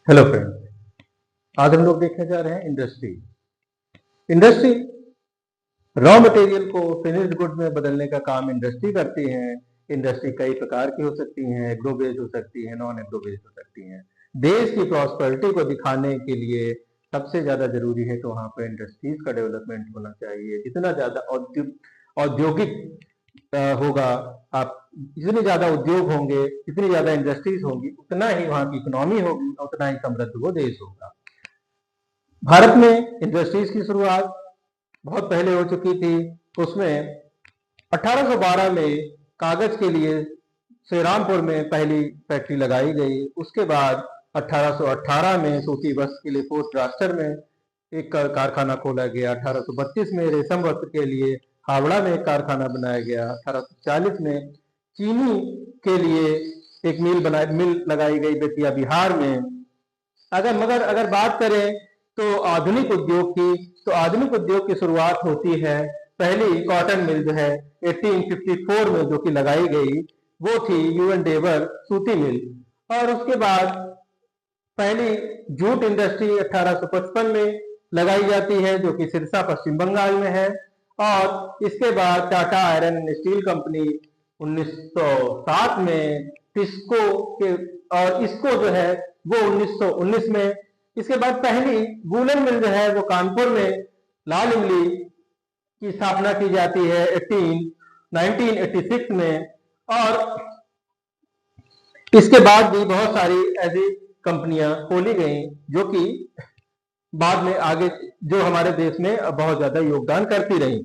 Hello friend. आज हम लोग देखने जा रहे हैं इंडस्ट्री। इंडस्ट्री रॉ मटेरियल को फिनिश्ड गुड में बदलने का काम इंडस्ट्री करती है। इंडस्ट्री कई प्रकार की हो सकती हैं, एग्रो बेस्ड हो सकती है, नॉन एग्रो बेस्ड हो सकती हैं। देश की प्रॉस्पेरिटी को दिखाने के लिए सबसे ज्यादा जरूरी है कि वहां पर इंडस्ट्रीज का डेवलपमेंट होना चाहिए। जितना ज्यादा औद्योगिक होगा, आप जितने ज्यादा उद्योग होंगे, जितनी ज्यादा इंडस्ट्रीज होंगी, उतना ही वहां की इकोनॉमी होगी, उतना ही समृद्ध वो देश होगा। भारत में इंडस्ट्रीज की शुरुआत बहुत पहले हो चुकी थी। उसमें 1812 में कागज के लिए श्रीरामपुर में पहली फैक्ट्री लगाई गई। उसके बाद 1818 में सूती वस्त्र के लिए पोस्ट रास्टर में एक कारखाना खोला गया। 1832 में रेशम वस्त्र के लिए हावड़ा में एक कारखाना बनाया गया। 1840 में चीनी के लिए एक मिल लगाई गई बेतिया बिहार में। अगर बात करें तो आधुनिक उद्योग की, तो आधुनिक उद्योग की शुरुआत होती है, पहली कॉटन मिल जो है 1854 में जो कि लगाई गई, वो थी यूएन डेवर सूती मिल। और उसके बाद पहली जूट इंडस्ट्री 1855 में लगाई जाती है, जो कि सिरसा पश्चिम बंगाल में है। और इसके बाद Tata iron and steel company 1907 में, टिस्को के और इसको जो है वो 1919 में। इसके बाद पहली वूलन मिल जो है वो कानपुर में लाल इमली की स्थापना की जाती है 1986 में। और इसके बाद भी बहुत सारी ऐसी कंपनियां खोली गई जो कि बाद में आगे जो हमारे देश में बहुत ज्यादा योगदान करती रही।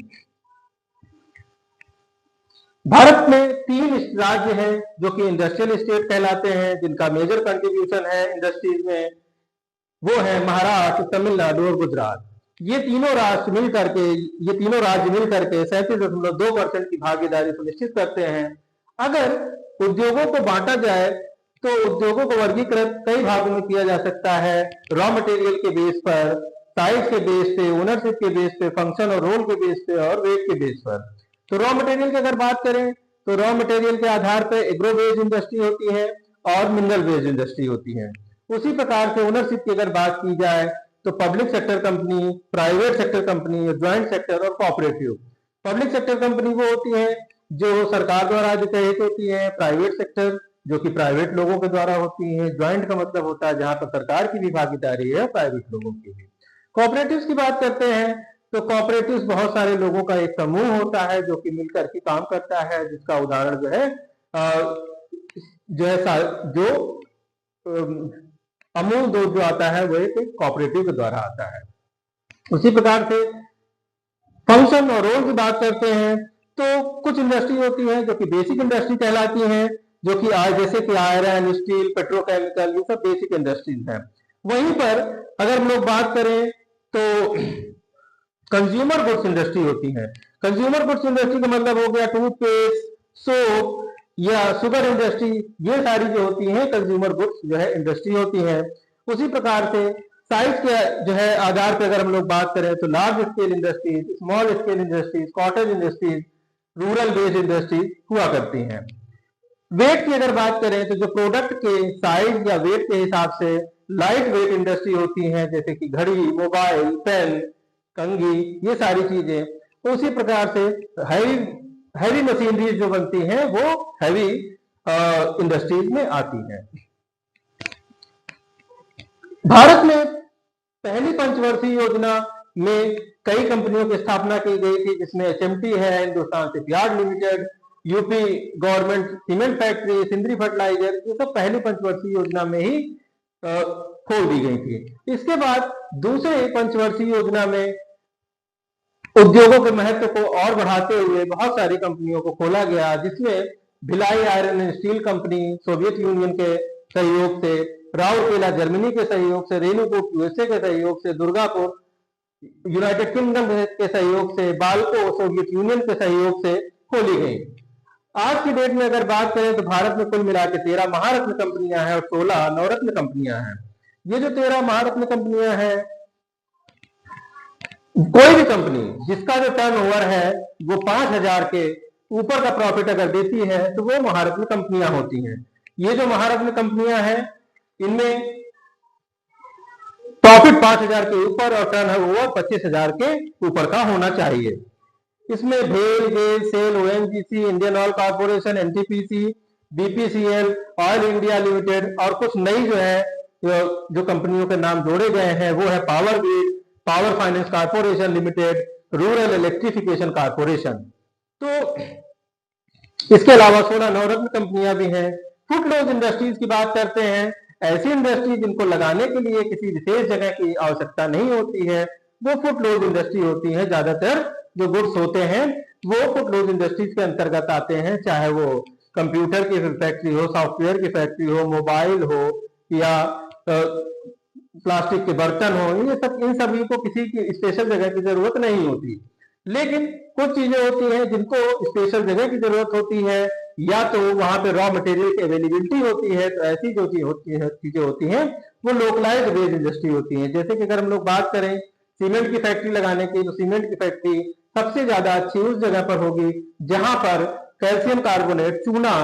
भारत में 3 राज्य हैं जो कि इंडस्ट्रियल स्टेट कहलाते हैं, जिनका मेजर कंट्रीब्यूशन है इंडस्ट्रीज में। वो है महाराष्ट्र, तमिलनाडु और गुजरात। ये तीनों राज्य मिलकर के 37.2% की भागीदारी सुनिश्चित करते हैं। अगर उद्योगों को बांटा जाए तो उद्योगों को वर्गीकृत कई भागों में किया जा सकता है, रॉ मटेरियल के बेस पर, साइज के बेस पे, ओनरशिप के बेस पे, फंक्शन और रोल के बेस पे और वेट के बेस पर। तो रॉ मटेरियल की अगर बात करें तो रॉ मटेरियल के आधार पर एग्रो बेस्ड इंडस्ट्री होती है और मिनरल बेस्ड इंडस्ट्री होती है। उसी प्रकार से ओनरशिप की अगर बात की जाए तो public sector company, private sector company, joint sector और कोऑपरेटिव। पब्लिक सेक्टर कंपनी वो होती है जो सरकार द्वारा अधिकृत होती है, प्राइवेट सेक्टर जो कि प्राइवेट लोगों के द्वारा होती है, ज्वाइंट का मतलब होता है जहां पर सरकार की भी भागीदारी है, प्राइवेट लोगों की भी। कोऑपरेटिव्स की बात करते हैं तो कोऑपरेटिव्स बहुत सारे लोगों का एक समूह होता है जो कि मिलकर के काम करता है, जिसका उदाहरण जो अमूल दूध जो आता है वो एक कोऑपरेटिव के द्वारा आता है। उसी प्रकार से फंक्शन और रोल की बात करते हैं तो कुछ इंडस्ट्री होती है जो कि बेसिक इंडस्ट्री कहलाती हैं, जो कि जैसे कि आयरन, स्टील, पेट्रोकेमिकल, ये सब बेसिक इंडस्ट्रीज हैं। वहीं पर अगर हम लोग बात करें तो कंज्यूमर गुड्स इंडस्ट्री होती है। कंज्यूमर गुड्स इंडस्ट्री का मतलब हो गया टूथपेस्ट, सोप या शुगर इंडस्ट्री। ये सारी जो होती है कंज्यूमर गुड्स जो है इंडस्ट्री होती है। उसी प्रकार से साइज के जो है आधार पर अगर हम लोग बात करें तो large scale industries, small scale industries, cottage industries, rural based industries हुआ करती हैं। वेट की अगर बात करें तो जो प्रोडक्ट के साइज या वेट के हिसाब से लाइट वेट इंडस्ट्री होती है, जैसे कि घड़ी, मोबाइल, पेन, कंघी, ये सारी चीजें। उसी प्रकार से हैवी मशीनरी जो बनती हैं वो हैवी इंडस्ट्रीज में आती हैं। भारत में पहली पंचवर्षीय योजना में कई कंपनियों की स्थापना की गई थी, जिसमें एचएमटी है, Hindustan shipyard limited, UP government cement factory, Sindri fertiliser, ये सब पहली पंचवर्षीय योजना में ही खोल दी गई थी। इसके बाद दूसरे पंचवर्षीय योजना में उद्योगों के महत्व को और बढ़ाते हुए बहुत सारी कंपनियों को खोला गया, जिसमें Bhilai iron and steel company Soviet union के सहयोग से, राउरकेला जर्मनी के सहयोग से, रेणुकूट यूएसए के सहयोग से, दुर्गापुर यूनाइटेड किंगडम के सहयोग से, बाल्को सोवियत यूनियन के सहयोग से खोली गई। आज की डेट में अगर बात करें तो भारत में कुल मिला के 13 महारत्न कंपनियां हैं और 16 नवरत्न कंपनियां हैं। ये जो 13 महारत्न कंपनियां हैं, कोई भी कंपनी जिसका जो टर्नओवर है वो 5,000 के ऊपर का प्रॉफिट अगर देती है तो वो महारत्न कंपनियां होती हैं। ये जो महारत्न कंपनियां हैं इनमें प्रॉफिट 5,000 के ऊपर और टर्नओवर 25,000 के ऊपर का होना चाहिए। इसमें भेल, GAIL, SAIL, ONGC, Indian Oil Corporation, NTPC, BPCL, Oil India Limited और कुछ नई जो कंपनियों के नाम जोड़े गए हैं वो है power grid, power finance corporation limited, rural electrification corporation. तो इसके अलावा 16 नवरत्न कंपनियां भी हैं। फुटलोज इंडस्ट्रीज की बात करते हैं, ऐसी इंडस्ट्री जिनको लगाने के लिए किसी विशेष जगह की आवश्यकता नहीं होती है, वो फुटलोज इंडस्ट्री होती है। ज्यादातर जो गुड्स होते हैं वो फुटलोज इंडस्ट्रीज के अंतर्गत आते हैं, चाहे वो कंप्यूटर की फैक्ट्री हो, सॉफ्टवेयर की फैक्ट्री हो, मोबाइल हो या प्लास्टिक के बर्तन हो, ये सब इन सभी को किसी की स्पेशल जगह की जरूरत नहीं होती। लेकिन कुछ चीजें होती हैं जिनको स्पेशल जगह की जरूरत होती है, या तो वहां पे रॉ मटेरियल की अवेलेबिलिटी होती है, तो ऐसी जो चीजें होती हैं वो लोकलाइज्ड वेज इंडस्ट्री होती है। जैसे कि अगर हम लोग बात करें सीमेंट की फैक्ट्री लगाने की, तो सीमेंट की फैक्ट्री सबसे ज्यादा अच्छी उस जगह पर होगी जहां पर कैल्शियम कार्बोनेट, चूना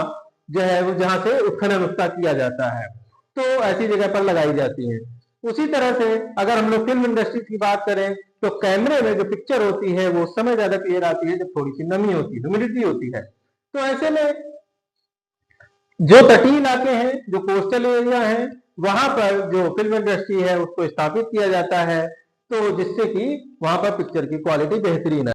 जो है वो जहां से उत्खनन उसका किया जाता है, तो ऐसी जगह पर लगाई जाती है। उसी तरह से अगर हम लोग फिल्म इंडस्ट्री की बात करें तो कैमरे में जो पिक्चर होती है वो उस समय ज्यादा क्लियर आती है जब थोड़ी सी नमी होती है, ह्यूमिडिटी होती है। तो ऐसे में जो तटीय इलाके हैं, जो कोस्टल एरिया है, वहां पर जो फिल्म इंडस्ट्री है उसको स्थापित किया जाता है, तो जिससे कि वहां पर पिक्चर की क्वालिटी बेहतरीन है।